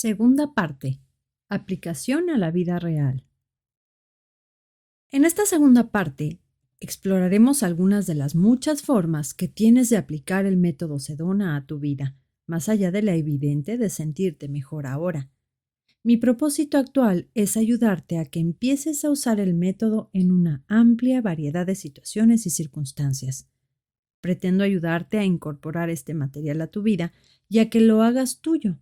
Segunda parte. Aplicación a la vida real. En esta segunda parte, exploraremos algunas de las muchas formas que tienes de aplicar el método Sedona a tu vida, más allá de la evidente de sentirte mejor ahora. Mi propósito actual es ayudarte a que empieces a usar el método en una amplia variedad de situaciones y circunstancias. Pretendo ayudarte a incorporar este material a tu vida y a que lo hagas tuyo.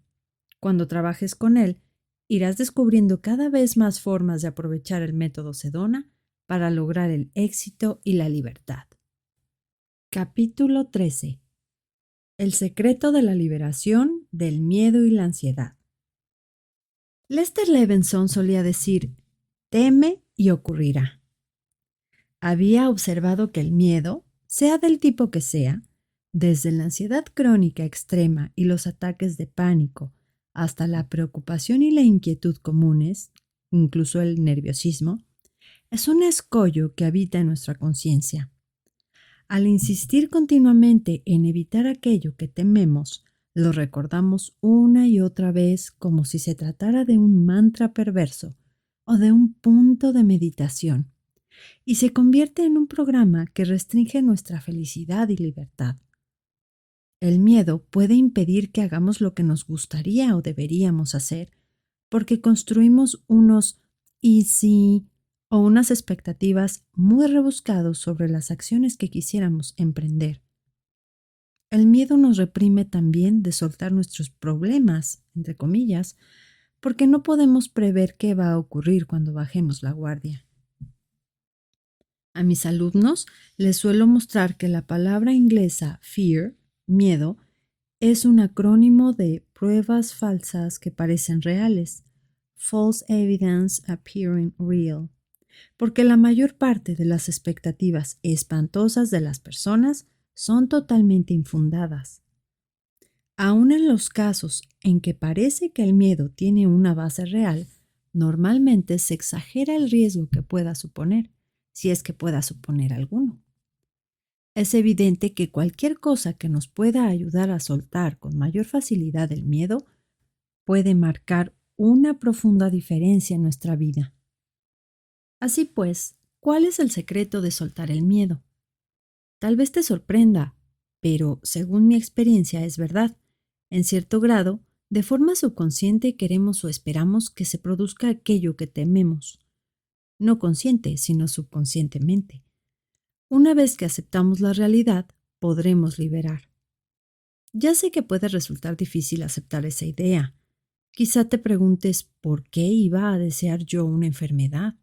Cuando trabajes con él, irás descubriendo cada vez más formas de aprovechar el método Sedona para lograr el éxito y la libertad. Capítulo 13. El secreto de la liberación del miedo y la ansiedad. Lester Levinson solía decir, teme y ocurrirá. Había observado que el miedo, sea del tipo que sea, desde la ansiedad crónica extrema y los ataques de pánico, hasta la preocupación y la inquietud comunes, incluso el nerviosismo, es un escollo que habita en nuestra conciencia. Al insistir continuamente en evitar aquello que tememos, lo recordamos una y otra vez como si se tratara de un mantra perverso o de un punto de meditación, y se convierte en un programa que restringe nuestra felicidad y libertad. El miedo puede impedir que hagamos lo que nos gustaría o deberíamos hacer, porque construimos unos ¿y si? O unas expectativas muy rebuscados sobre las acciones que quisiéramos emprender. El miedo nos reprime también de soltar nuestros problemas, entre comillas, porque no podemos prever qué va a ocurrir cuando bajemos la guardia. A mis alumnos les suelo mostrar que la palabra inglesa fear, miedo, es un acrónimo de pruebas falsas que parecen reales, false evidence appearing real, porque la mayor parte de las expectativas espantosas de las personas son totalmente infundadas. Aun en los casos en que parece que el miedo tiene una base real, normalmente se exagera el riesgo que pueda suponer, si es que pueda suponer alguno. Es evidente que cualquier cosa que nos pueda ayudar a soltar con mayor facilidad el miedo puede marcar una profunda diferencia en nuestra vida. Así pues, ¿cuál es el secreto de soltar el miedo? Tal vez te sorprenda, pero según mi experiencia es verdad. En cierto grado, de forma subconsciente queremos o esperamos que se produzca aquello que tememos. No consciente, sino subconscientemente. Una vez que aceptamos la realidad, podremos liberar. Ya sé que puede resultar difícil aceptar esa idea. Quizá te preguntes ¿por qué iba a desear yo una enfermedad?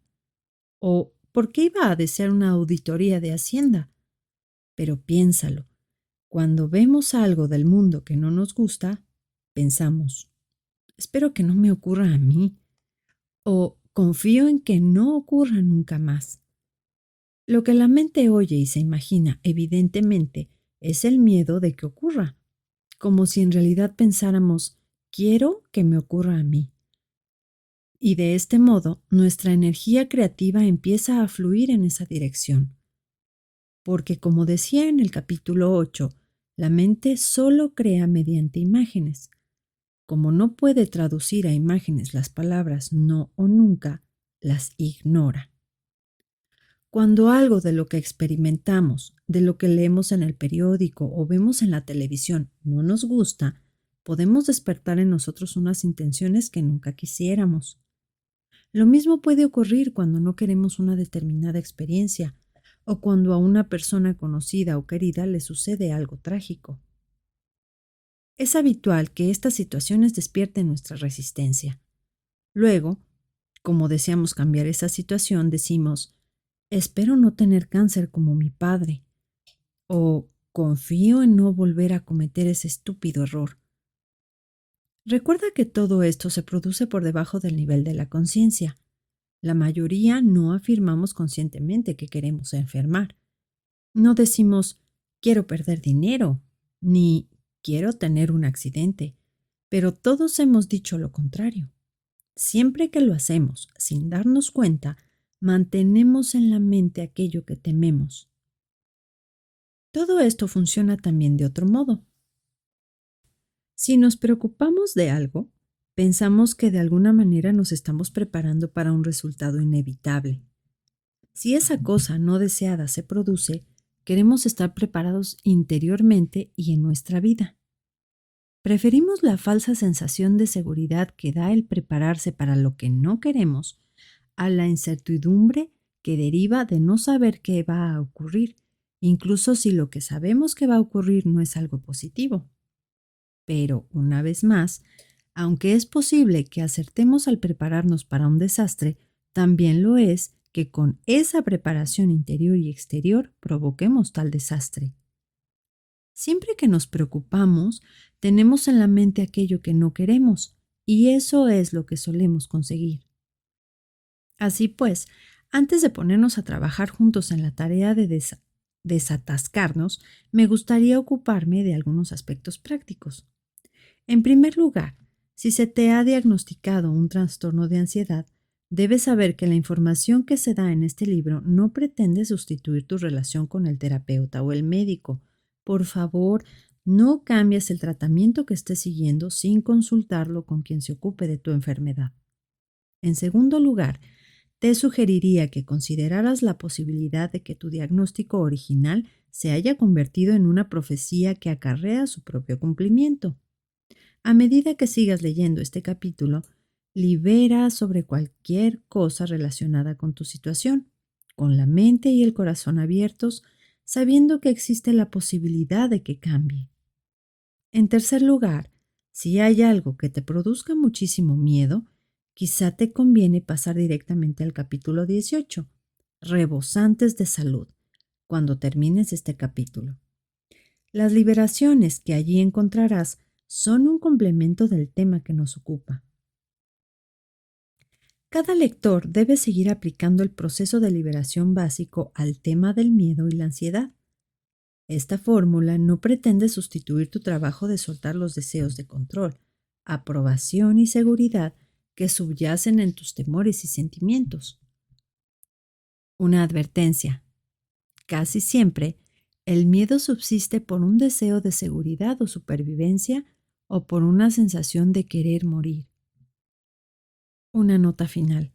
¿O por qué iba a desear una auditoría de Hacienda? Pero piénsalo. Cuando vemos algo del mundo que no nos gusta, pensamos, espero que no me ocurra a mí, o confío en que no ocurra nunca más. Lo que la mente oye y se imagina, evidentemente, es el miedo de que ocurra, como si en realidad pensáramos, quiero que me ocurra a mí. Y de este modo, nuestra energía creativa empieza a fluir en esa dirección. Porque, como decía en el capítulo 8, la mente solo crea mediante imágenes. Como no puede traducir a imágenes las palabras no o nunca, las ignora. Cuando algo de lo que experimentamos, de lo que leemos en el periódico o vemos en la televisión no nos gusta, podemos despertar en nosotros unas intenciones que nunca quisiéramos. Lo mismo puede ocurrir cuando no queremos una determinada experiencia o cuando a una persona conocida o querida le sucede algo trágico. Es habitual que estas situaciones despierten nuestra resistencia. Luego, como deseamos cambiar esa situación, decimos, espero no tener cáncer como mi padre, o confío en no volver a cometer ese estúpido error. Recuerda que todo esto se produce por debajo del nivel de la conciencia. La mayoría no afirmamos conscientemente que queremos enfermar. No decimos, quiero perder dinero, ni quiero tener un accidente, pero todos hemos dicho lo contrario. Siempre que lo hacemos sin darnos cuenta, mantenemos en la mente aquello que tememos. Todo esto funciona también de otro modo. Si nos preocupamos de algo, Pensamos que de alguna manera nos estamos preparando para un resultado inevitable. Si esa cosa no deseada se produce, queremos estar preparados interiormente y en nuestra vida. Preferimos la falsa sensación de seguridad que da el prepararse para lo que no queremos a la incertidumbre que deriva de no saber qué va a ocurrir, incluso si lo que sabemos que va a ocurrir no es algo positivo. Pero, una vez más, aunque es posible que acertemos al prepararnos para un desastre, también lo es que con esa preparación interior y exterior provoquemos tal desastre. Siempre que nos preocupamos, tenemos en la mente aquello que no queremos, y eso es lo que solemos conseguir. Así pues, antes de ponernos a trabajar juntos en la tarea de desatascarnos, me gustaría ocuparme de algunos aspectos prácticos. En primer lugar, si se te ha diagnosticado un trastorno de ansiedad, debes saber que la información que se da en este libro no pretende sustituir tu relación con el terapeuta o el médico. Por favor, no cambies el tratamiento que estés siguiendo sin consultarlo con quien se ocupe de tu enfermedad. En segundo lugar, te sugeriría que consideraras la posibilidad de que tu diagnóstico original se haya convertido en una profecía que acarrea su propio cumplimiento. A medida que sigas leyendo este capítulo, libera sobre cualquier cosa relacionada con tu situación, con la mente y el corazón abiertos, sabiendo que existe la posibilidad de que cambie. En tercer lugar, si hay algo que te produzca muchísimo miedo, quizá te conviene pasar directamente al capítulo 18, rebosantes de salud, cuando termines este capítulo. Las liberaciones que allí encontrarás son un complemento del tema que nos ocupa. Cada lector debe seguir aplicando el proceso de liberación básico al tema del miedo y la ansiedad. Esta fórmula no pretende sustituir tu trabajo de soltar los deseos de control, aprobación y seguridad que subyacen en tus temores y sentimientos. Una advertencia. Casi siempre, el miedo subsiste por un deseo de seguridad o supervivencia o por una sensación de querer morir. Una nota final.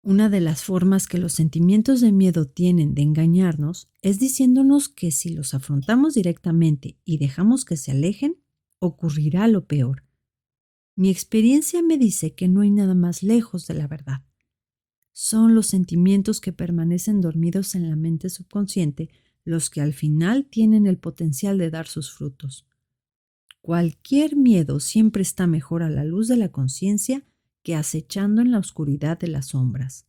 Una de las formas que los sentimientos de miedo tienen de engañarnos es diciéndonos que si los afrontamos directamente y dejamos que se alejen, ocurrirá lo peor. Mi experiencia me dice que no hay nada más lejos de la verdad. Son los sentimientos que permanecen dormidos en la mente subconsciente los que al final tienen el potencial de dar sus frutos. Cualquier miedo siempre está mejor a la luz de la conciencia que acechando en la oscuridad de las sombras.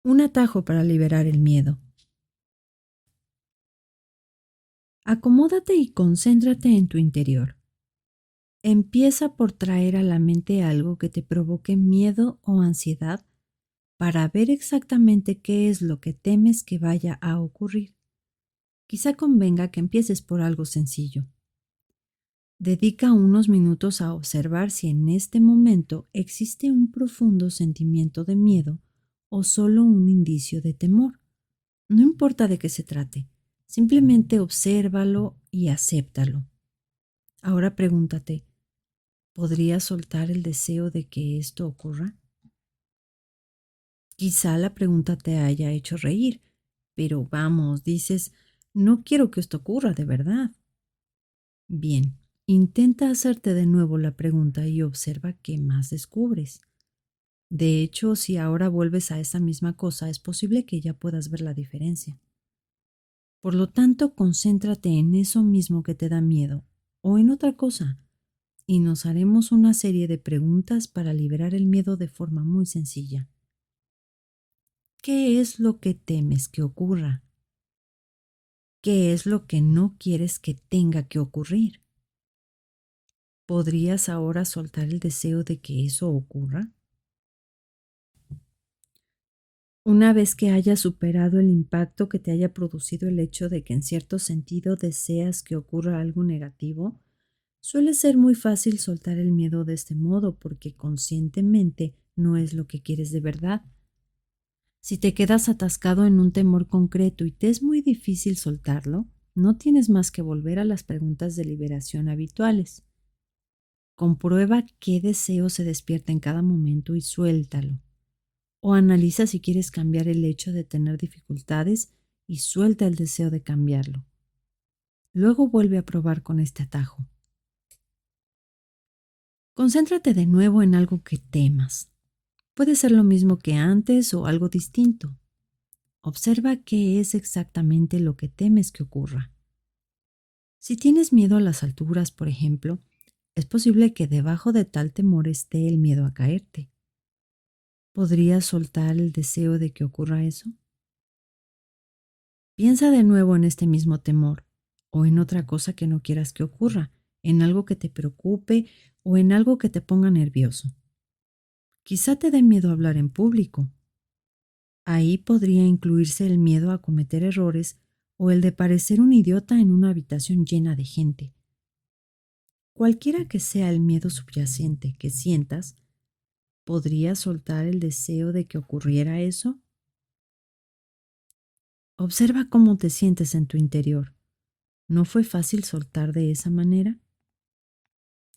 Un atajo para liberar el miedo. Acomódate y concéntrate en tu interior. Empieza por traer a la mente algo que te provoque miedo o ansiedad para ver exactamente qué es lo que temes que vaya a ocurrir. Quizá convenga que empieces por algo sencillo. Dedica unos minutos a observar si en este momento existe un profundo sentimiento de miedo o solo un indicio de temor. No importa de qué se trate, simplemente obsérvalo y acéptalo. Ahora pregúntate, ¿podrías soltar el deseo de que esto ocurra? Quizá la pregunta te haya hecho reír, pero vamos, dices, no quiero que esto ocurra de verdad. Bien, intenta hacerte de nuevo la pregunta y observa qué más descubres. De hecho, si ahora vuelves a esa misma cosa, es posible que ya puedas ver la diferencia. Por lo tanto, concéntrate en eso mismo que te da miedo o en otra cosa, y nos haremos una serie de preguntas para liberar el miedo de forma muy sencilla. ¿Qué es lo que temes que ocurra? ¿Qué es lo que no quieres que tenga que ocurrir? ¿Podrías ahora soltar el deseo de que eso ocurra? Una vez que hayas superado el impacto que te haya producido el hecho de que en cierto sentido deseas que ocurra algo negativo, suele ser muy fácil soltar el miedo de este modo porque conscientemente no es lo que quieres de verdad. Si te quedas atascado en un temor concreto y te es muy difícil soltarlo, no tienes más que volver a las preguntas de liberación habituales. Comprueba qué deseo se despierta en cada momento y suéltalo. O analiza si quieres cambiar el hecho de tener dificultades y suelta el deseo de cambiarlo. Luego vuelve a probar con este atajo. Concéntrate de nuevo en algo que temas. Puede ser lo mismo que antes o algo distinto. Observa qué es exactamente lo que temes que ocurra. Si tienes miedo a las alturas, por ejemplo, es posible que debajo de tal temor esté el miedo a caerte. ¿Podrías soltar el deseo de que ocurra eso? Piensa de nuevo en este mismo temor o en otra cosa que no quieras que ocurra, en algo que te preocupe o en algo que te ponga nervioso. Quizá te dé miedo hablar en público. Ahí podría incluirse el miedo a cometer errores o el de parecer un idiota en una habitación llena de gente. Cualquiera que sea el miedo subyacente que sientas, ¿podrías soltar el deseo de que ocurriera eso? Observa cómo te sientes en tu interior. ¿No fue fácil soltar de esa manera?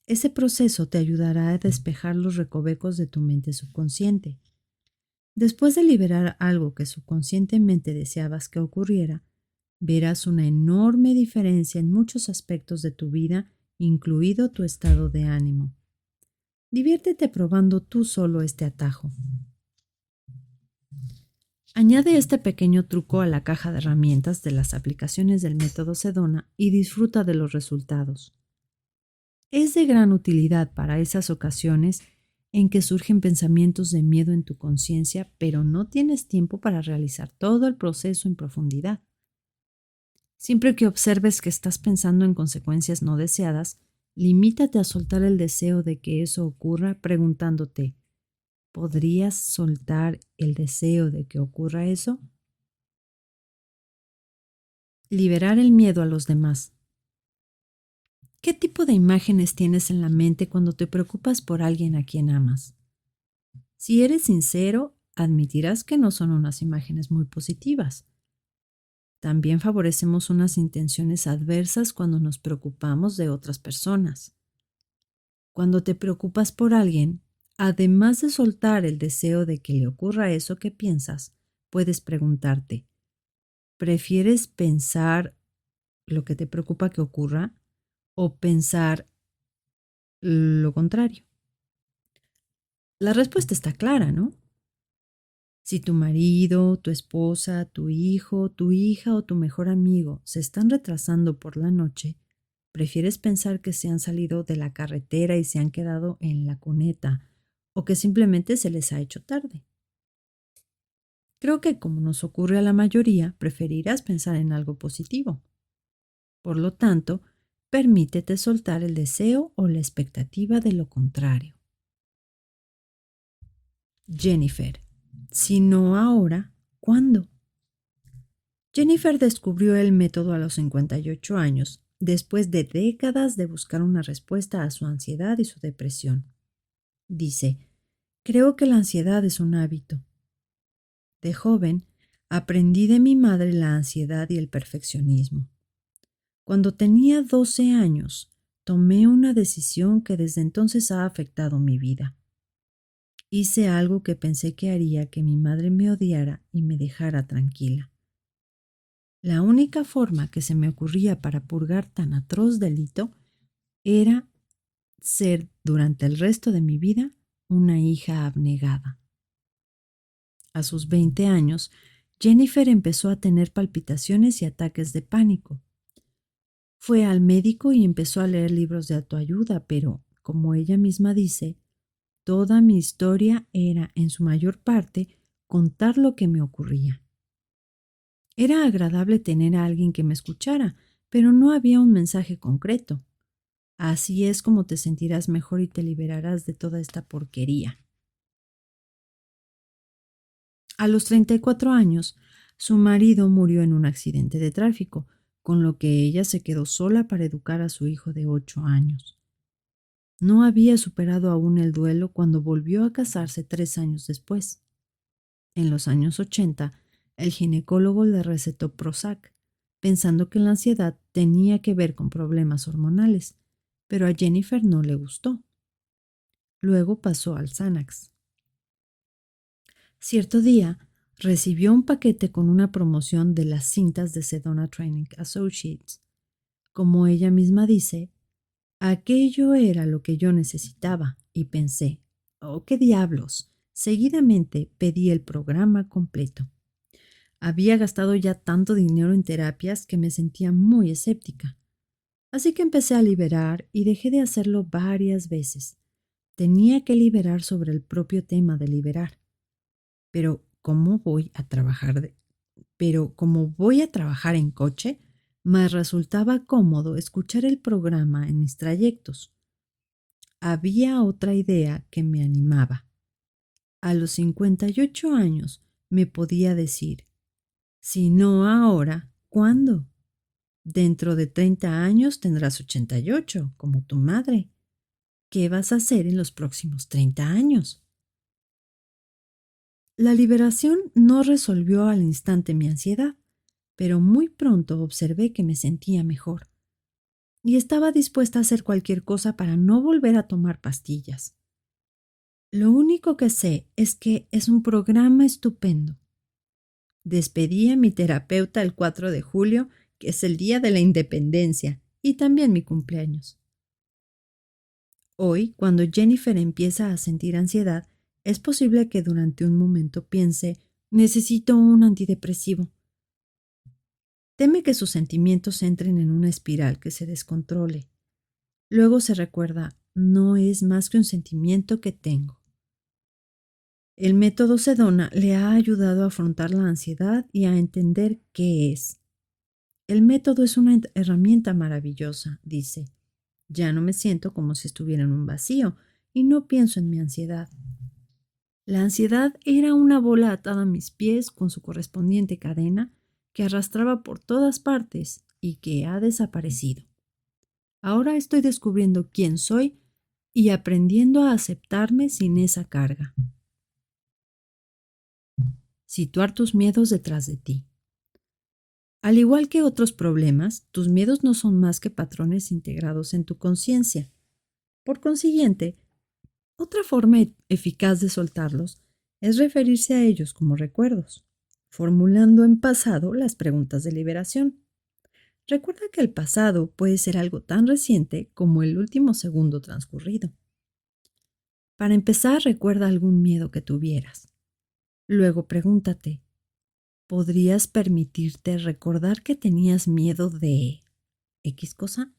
Ese proceso te ayudará a despejar los recovecos de tu mente subconsciente. Después de liberar algo que subconscientemente deseabas que ocurriera, verás una enorme diferencia en muchos aspectos de tu vida, incluido tu estado de ánimo. Diviértete probando tú solo este atajo. Añade este pequeño truco a la caja de herramientas de las aplicaciones del método Sedona y disfruta de los resultados. Es de gran utilidad para esas ocasiones en que surgen pensamientos de miedo en tu conciencia, pero no tienes tiempo para realizar todo el proceso en profundidad. Siempre que observes que estás pensando en consecuencias no deseadas, limítate a soltar el deseo de que eso ocurra preguntándote, ¿podrías soltar el deseo de que ocurra eso? Liberar el miedo a los demás. ¿Qué tipo de imágenes tienes en la mente cuando te preocupas por alguien a quien amas? Si eres sincero, admitirás que no son unas imágenes muy positivas. También favorecemos unas intenciones adversas cuando nos preocupamos de otras personas. Cuando te preocupas por alguien, además de soltar el deseo de que le ocurra eso que piensas, puedes preguntarte, ¿prefieres pensar lo que te preocupa que ocurra o pensar lo contrario? La respuesta está clara, ¿no? Si tu marido, tu esposa, tu hijo, tu hija o tu mejor amigo se están retrasando por la noche, ¿prefieres pensar que se han salido de la carretera y se han quedado en la cuneta o que simplemente se les ha hecho tarde? Creo que como nos ocurre a la mayoría, preferirás pensar en algo positivo. Por lo tanto, permítete soltar el deseo o la expectativa de lo contrario. Jennifer. Si no ahora, ¿cuándo? Jennifer descubrió el método a los 58 años, después de décadas de buscar una respuesta a su ansiedad y su depresión. Dice, creo que la ansiedad es un hábito. De joven, aprendí de mi madre la ansiedad y el perfeccionismo. Cuando tenía 12 años, tomé una decisión que desde entonces ha afectado mi vida. Hice algo que pensé que haría que mi madre me odiara y me dejara tranquila. La única forma que se me ocurría para purgar tan atroz delito era ser durante el resto de mi vida una hija abnegada. A sus 20 años, Jennifer empezó a tener palpitaciones y ataques de pánico. Fue al médico y empezó a leer libros de autoayuda, pero, como ella misma dice, toda mi historia era, en su mayor parte, contar lo que me ocurría. Era agradable tener a alguien que me escuchara, pero no había un mensaje concreto. Así es como te sentirás mejor y te liberarás de toda esta porquería. A los 34 años, su marido murió en un accidente de tráfico, con lo que ella se quedó sola para educar a su hijo de 8 años. No había superado aún el duelo cuando volvió a casarse 3 años después. En los años 80, el ginecólogo le recetó Prozac, pensando que la ansiedad tenía que ver con problemas hormonales, pero a Jennifer no le gustó. Luego pasó al Xanax. Cierto día, recibió un paquete con una promoción de las cintas de Sedona Training Associates. Como ella misma dice, aquello era lo que yo necesitaba y pensé, oh, qué diablos. Seguidamente pedí el programa completo. Había gastado ya tanto dinero en terapias que me sentía muy escéptica. Así que empecé a liberar y dejé de hacerlo varias veces. Tenía que liberar sobre el propio tema de liberar. Pero como voy a trabajar en coche, me resultaba cómodo escuchar el programa en mis trayectos. Había otra idea que me animaba. A los 58 años me podía decir, si no ahora, ¿cuándo? Dentro de 30 años tendrás 88, como tu madre. ¿Qué vas a hacer en los próximos 30 años? La liberación no resolvió al instante mi ansiedad, pero muy pronto observé que me sentía mejor y estaba dispuesta a hacer cualquier cosa para no volver a tomar pastillas. Lo único que sé es que es un programa estupendo. Despedí a mi terapeuta el 4 de julio, que es el Día de la Independencia, y también mi cumpleaños. Hoy, cuando Jennifer empieza a sentir ansiedad, es posible que durante un momento piense, necesito un antidepresivo. Teme que sus sentimientos entren en una espiral que se descontrole. Luego se recuerda, no es más que un sentimiento que tengo. El método Sedona le ha ayudado a afrontar la ansiedad y a entender qué es. El método es una herramienta maravillosa, dice. Ya no me siento como si estuviera en un vacío y no pienso en mi ansiedad. La ansiedad era una bola atada a mis pies con su correspondiente cadena que arrastraba por todas partes y que ha desaparecido. Ahora estoy descubriendo quién soy y aprendiendo a aceptarme sin esa carga. Situar tus miedos detrás de ti. Al igual que otros problemas, tus miedos no son más que patrones integrados en tu conciencia. Por consiguiente, otra forma eficaz de soltarlos es referirse a ellos como recuerdos, formulando en pasado las preguntas de liberación. Recuerda que el pasado puede ser algo tan reciente como el último segundo transcurrido. Para empezar, recuerda algún miedo que tuvieras. Luego pregúntate, ¿podrías permitirte recordar que tenías miedo de X cosa?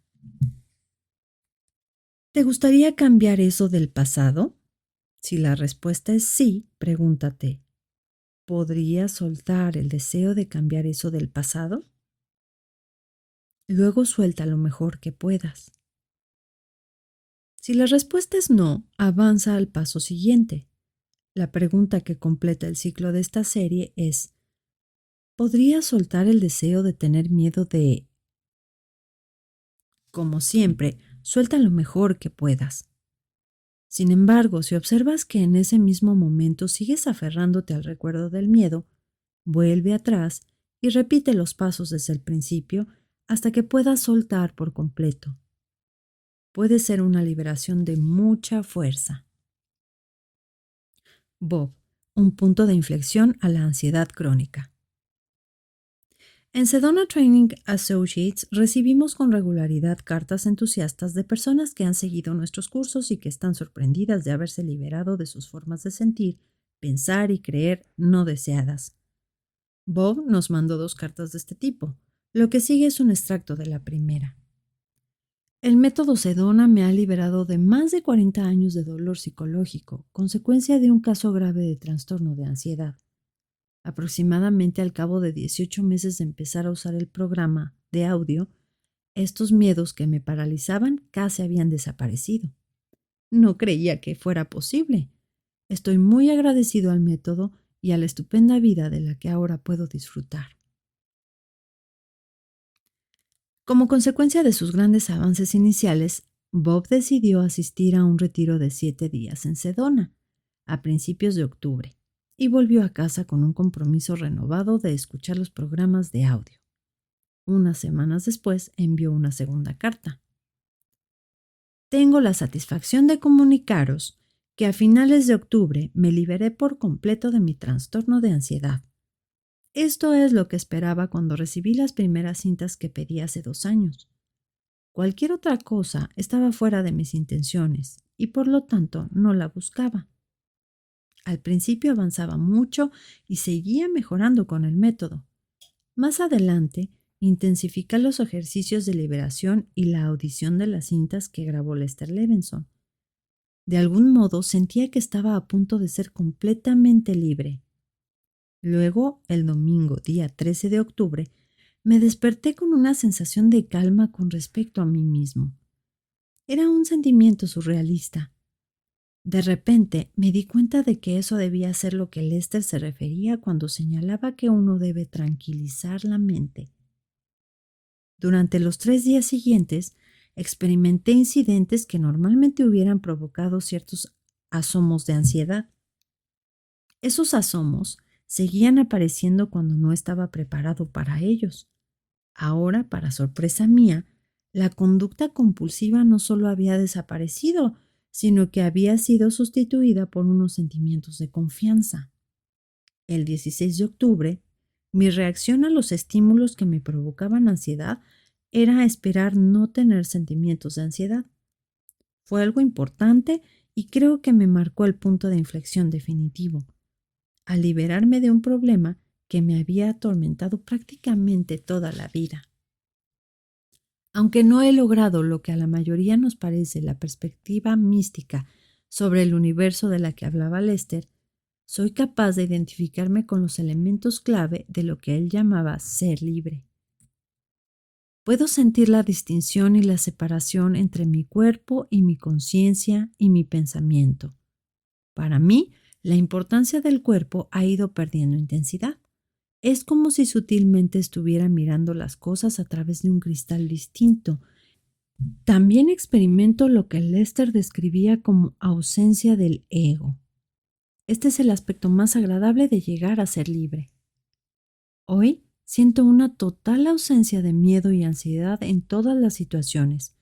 ¿Te gustaría cambiar eso del pasado? Si la respuesta es sí, pregúntate, ¿podrías soltar el deseo de cambiar eso del pasado? Luego suelta lo mejor que puedas. Si la respuesta es no, avanza al paso siguiente. La pregunta que completa el ciclo de esta serie es, ¿podrías soltar el deseo de tener miedo de... Como siempre, suelta lo mejor que puedas. Sin embargo, si observas que en ese mismo momento sigues aferrándote al recuerdo del miedo, vuelve atrás y repite los pasos desde el principio hasta que puedas soltar por completo. Puede ser una liberación de mucha fuerza. Bob, un punto de inflexión a la ansiedad crónica. En Sedona Training Associates recibimos con regularidad cartas entusiastas de personas que han seguido nuestros cursos y que están sorprendidas de haberse liberado de sus formas de sentir, pensar y creer no deseadas. Bob nos mandó 2 cartas de este tipo. Lo que sigue es un extracto de la primera. El método Sedona me ha liberado de más de 40 años de dolor psicológico, consecuencia de un caso grave de trastorno de ansiedad. Aproximadamente al cabo de 18 meses de empezar a usar el programa de audio, estos miedos que me paralizaban casi habían desaparecido. No creía que fuera posible. Estoy muy agradecido al método y a la estupenda vida de la que ahora puedo disfrutar. Como consecuencia de sus grandes avances iniciales, Bob decidió asistir a un retiro de 7 días en Sedona, a principios de octubre, y volvió a casa con un compromiso renovado de escuchar los programas de audio. Unas semanas después envió una segunda carta. Tengo la satisfacción de comunicaros que a finales de octubre me liberé por completo de mi trastorno de ansiedad. Esto es lo que esperaba cuando recibí las primeras cintas que pedí hace 2 años. Cualquier otra cosa estaba fuera de mis intenciones y por lo tanto no la buscaba. Al principio avanzaba mucho y seguía mejorando con el método. Más adelante, intensifiqué los ejercicios de liberación y la audición de las cintas que grabó Lester Levinson. De algún modo sentía que estaba a punto de ser completamente libre. Luego, el domingo, día 13 de octubre, me desperté con una sensación de calma con respecto a mí mismo. Era un sentimiento surrealista. De repente me di cuenta de que eso debía ser lo que Lester se refería cuando señalaba que uno debe tranquilizar la mente. Durante los 3 días siguientes, experimenté incidentes que normalmente hubieran provocado ciertos asomos de ansiedad. Esos asomos seguían apareciendo cuando no estaba preparado para ellos. Ahora, para sorpresa mía, la conducta compulsiva no solo había desaparecido, sino que había sido sustituida por unos sentimientos de confianza. El 16 de octubre, mi reacción a los estímulos que me provocaban ansiedad era esperar no tener sentimientos de ansiedad. Fue algo importante y creo que me marcó el punto de inflexión definitivo, al liberarme de un problema que me había atormentado prácticamente toda la vida. Aunque no he logrado lo que a la mayoría nos parece la perspectiva mística sobre el universo de la que hablaba Lester, soy capaz de identificarme con los elementos clave de lo que él llamaba ser libre. Puedo sentir la distinción y la separación entre mi cuerpo y mi conciencia y mi pensamiento. Para mí, la importancia del cuerpo ha ido perdiendo intensidad. Es como si sutilmente estuviera mirando las cosas a través de un cristal distinto. También experimento lo que Lester describía como ausencia del ego. Este es el aspecto más agradable de llegar a ser libre. Hoy siento una total ausencia de miedo y ansiedad en todas las situaciones.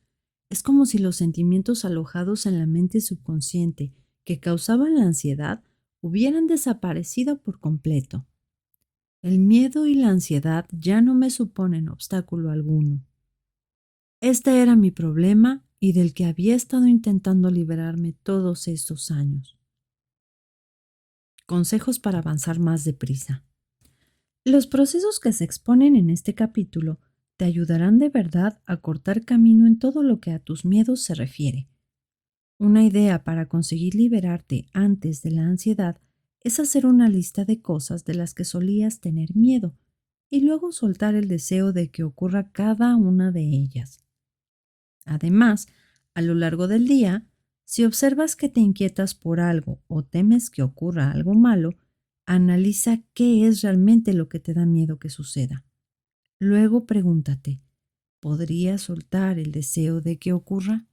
Es como si los sentimientos alojados en la mente subconsciente que causaban la ansiedad hubieran desaparecido por completo. El miedo y la ansiedad ya no me suponen obstáculo alguno. Este era mi problema y del que había estado intentando liberarme todos estos años. Consejos para avanzar más deprisa. Los procesos que se exponen en este capítulo te ayudarán de verdad a cortar camino en todo lo que a tus miedos se refiere. Una idea para conseguir liberarte antes de la ansiedad es hacer una lista de cosas de las que solías tener miedo y luego soltar el deseo de que ocurra cada una de ellas. Además, a lo largo del día, si observas que te inquietas por algo o temes que ocurra algo malo, analiza qué es realmente lo que te da miedo que suceda. Luego pregúntate, ¿podría soltar el deseo de que ocurra?